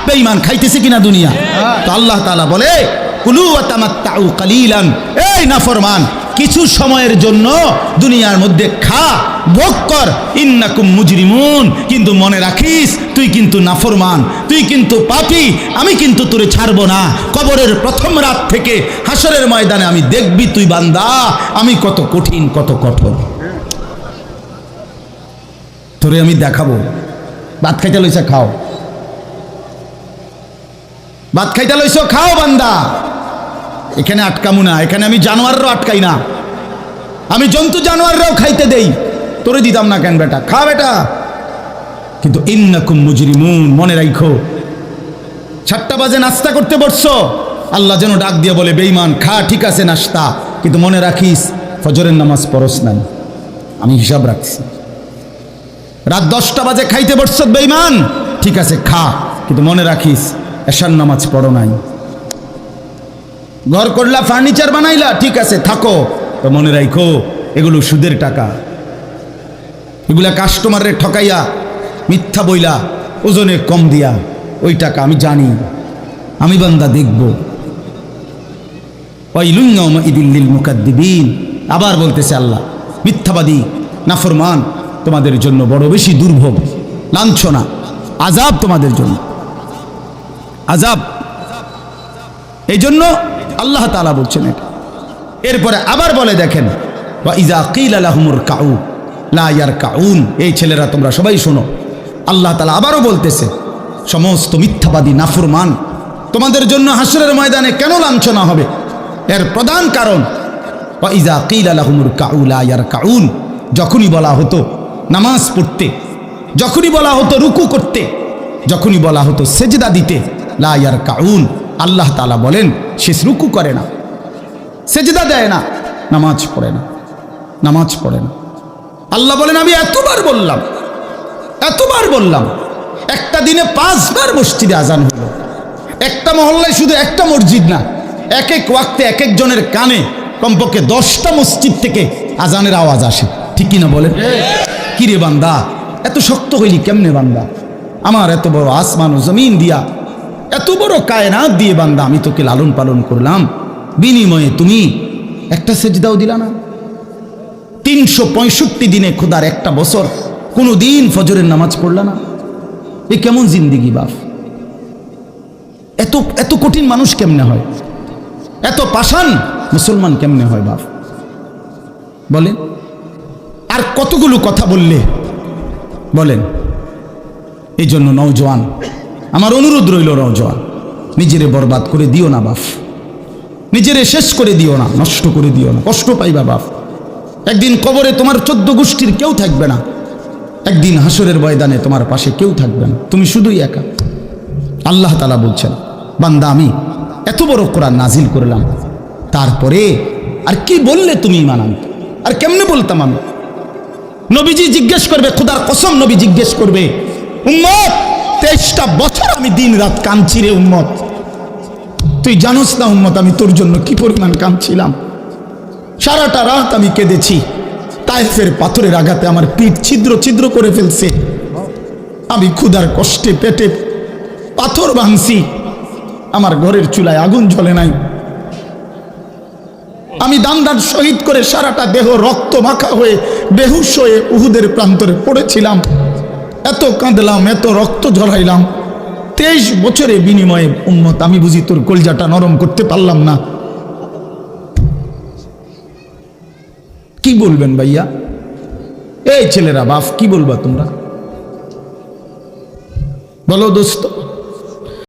বেঈমান খাইতেছে কিনা দুনিয়া? তো আল্লাহ তাআলা বলে কুলু ওয়া তামাত্তাউ কালিলান, এই নাফরমান কিছু সময়ের জন্য দুনিয়ার মধ্যে খা, ভোগ কর, ইন্নাকুম মুজরিমুন, কিন্তু মনে রাখিস তুই কিন্তু নাফরমান, তুই কিন্তু পাপী, আমি কিন্তু তোরে ছাড়বো না। কবরের প্রথম রাত থেকে হাসরের ময়দানে আমি দেখবি তুই বান্দা আমি কত কঠিন কত কঠোর, তোরে আমি দেখাবো। ভাত খাইতে লইছে খাও, ভাত খাইতে লইছো খাও বান্দা, এখানে আটকামু না, এখানে আমি জানোয়াররাও আটকাই না, আমি জন্তু জানোয়াররাও খাইতে দেই, তোরে দিতাম না কেন বেটা, খা বেটা। কিন্তু ইন্নাকুম মুজরিমুন, মনে রাখো 7টা বাজে নাস্তা করতে বসছো, আল্লাহ যেন ডাক দিয়ে বলে বেঈমান খা, ঠিক আছে নাস্তা, কিন্তু মনে রাখিস ফজরের নামাজ পড়স নাই, আমি হিসাব রাখছি। রাত 10টা বাজে খাইতে বসছ বেঈমান, ঠিক আছে খা, কিন্তু মনে রাখিস এশার নামাজ পড়ো নাই। ঘর করলা, ফার্নিচার বানাইলা, ঠিক আছে থাকো, তো মনে রাখো এগুলো সুদের টাকা, এগুলা কাস্টমারে ঠকাইয়া মিথ্যা বইলা ওজনে কম দিয়া ওই টাকা আমি জানি, আমি বান্দা দেখব। ওয়াইলুন ইয়াউমাইযিল লিল মুকাদ্দিবিন, আবার বলতেছে আল্লাহ মিথ্যাবাদী নাফরমান তোমাদের জন্য বড় বেশি দুর্ভোগ, লাঞ্ছনা, আযাব তোমাদের জন্য, আযাব। এই জন্য আল্লাহ তাআলা বলছেন এটা। এরপরে আবার বলে দেখেন ওয়া ইযা কিলা লাহুমুর কাউ লা ইয়ারকাউন, এই ছেলেরা তোমরা সবাই শোনো, আল্লাহ তাআলা আবারও বলতেছে সমস্ত মিথ্যাবাদী নাফরমান তোমাদের জন্য হাসরের ময়দানে কেন লাঞ্ছনা হবে, এর প্রধান কারণ ওয়া ইযা কিলা লাহুমুর কাউ লা ইয়ারকাউন, যখনই বলা হতো নামাজ পড়তে, যখনই বলা হতো রুকু করতে, যখনই বলা হতো সেজদা দিতে, লা ইয়ারকাউন, আল্লাহ তাআলা বলেন সে রুকু করে না, সেজদা দেয় না, নামাজ পড়ে না, নামাজ পড়ে না। আল্লাহ বলেন আমি এতবার বললাম, এতবার বললাম, একটা দিনে 5 বার মসজিদে আজান হলো, একটা মহল্লায় শুধু একটা মসজিদ না, এক এক ওয়াক্তে এক একজনের কানে কমপক্ষে 10টা মসজিদ থেকে আজানের আওয়াজ আসে, ঠিক কিনা বলেন? কিরে বান্দা এত শক্ত হইলি কেমনে বান্দা, আমার এত বড় আসমান ও জমিন দিয়া, এত বড় কায়নাত দিয়ে বান্দা আমি তোকে লালন পালন করলাম, বিনিময়ে তুমি একটা সেজদাও দিলা না। 365 দিনে খোদার একটা বছর কোনো দিন ফজরের নামাজ পড়লা না, এ কেমন জিন্দিগি বাপ? এত এত কঠিন মানুষ কেমনে হয়, এত পাষাণ মুসলমান কেমনে হয় বাপ বলেন? আর কতগুলো কথা বললে বলেন। এই জন্য নওজোয়ান, আমার অনুরোধ রইল, নওজোয়ান নিজেরে বরবাদ করে দিও না বাপ, নিজেরে শেষ করে দিও না, নষ্ট করে দিও না, কষ্ট পাইবা বাপ। একদিন কবরে তোমার 14 গোষ্ঠীর কেউ থাকবে না, একদিন হাসরের ময়দানে তোমার পাশে কেউ থাকবে না, তুমি শুধুই একা। আল্লাহ তাআলা বলছেন বান্দা আমি এত বড় কোরআন নাজিল করলাম, তারপরে আর কি বললে তুমি ঈমান আনতে, আর কেমনে বলতাম আমি? নবীজি জিজ্ঞেস করবে, খোদার কসম নবী জিজ্ঞেস করবে, উম্মত 23টা বছর আমি দিন রাত কাঁদছি রে উম্মত, তুই জানোস না উম্মত আমি তোর জন্য কি পরিমাণ কাঁদছিলাম, সারাটা রাত আমি কেঁদেছি, তায়েফের পাথরের আঘাতে আমার পিঠ ছিদ্র ছিদ্র করে ফেলছে, আমি ক্ষুধার কষ্টে পেটে পাথর ভাঙছি, আমার ঘরের চুলায় আগুন জ্বলে নাই, আমি দান শহীদ করে সারাটা দেহ রক্ত মাখা হয়ে বেহুশ হয়ে উহুদের প্রান্তরে পড়েছিলাম, এত কাঁদলাম, এত রক্ত ঝরাইলাম, 23 বছরের বিনিময়ে উম্মত আমি বুঝি তোর কলজাটা নরম করতে পারলাম না। কি বলবেন ভাইয়া? এই ছেলেরা বাপ কি বলবা তোমরা বলো দোস্ত?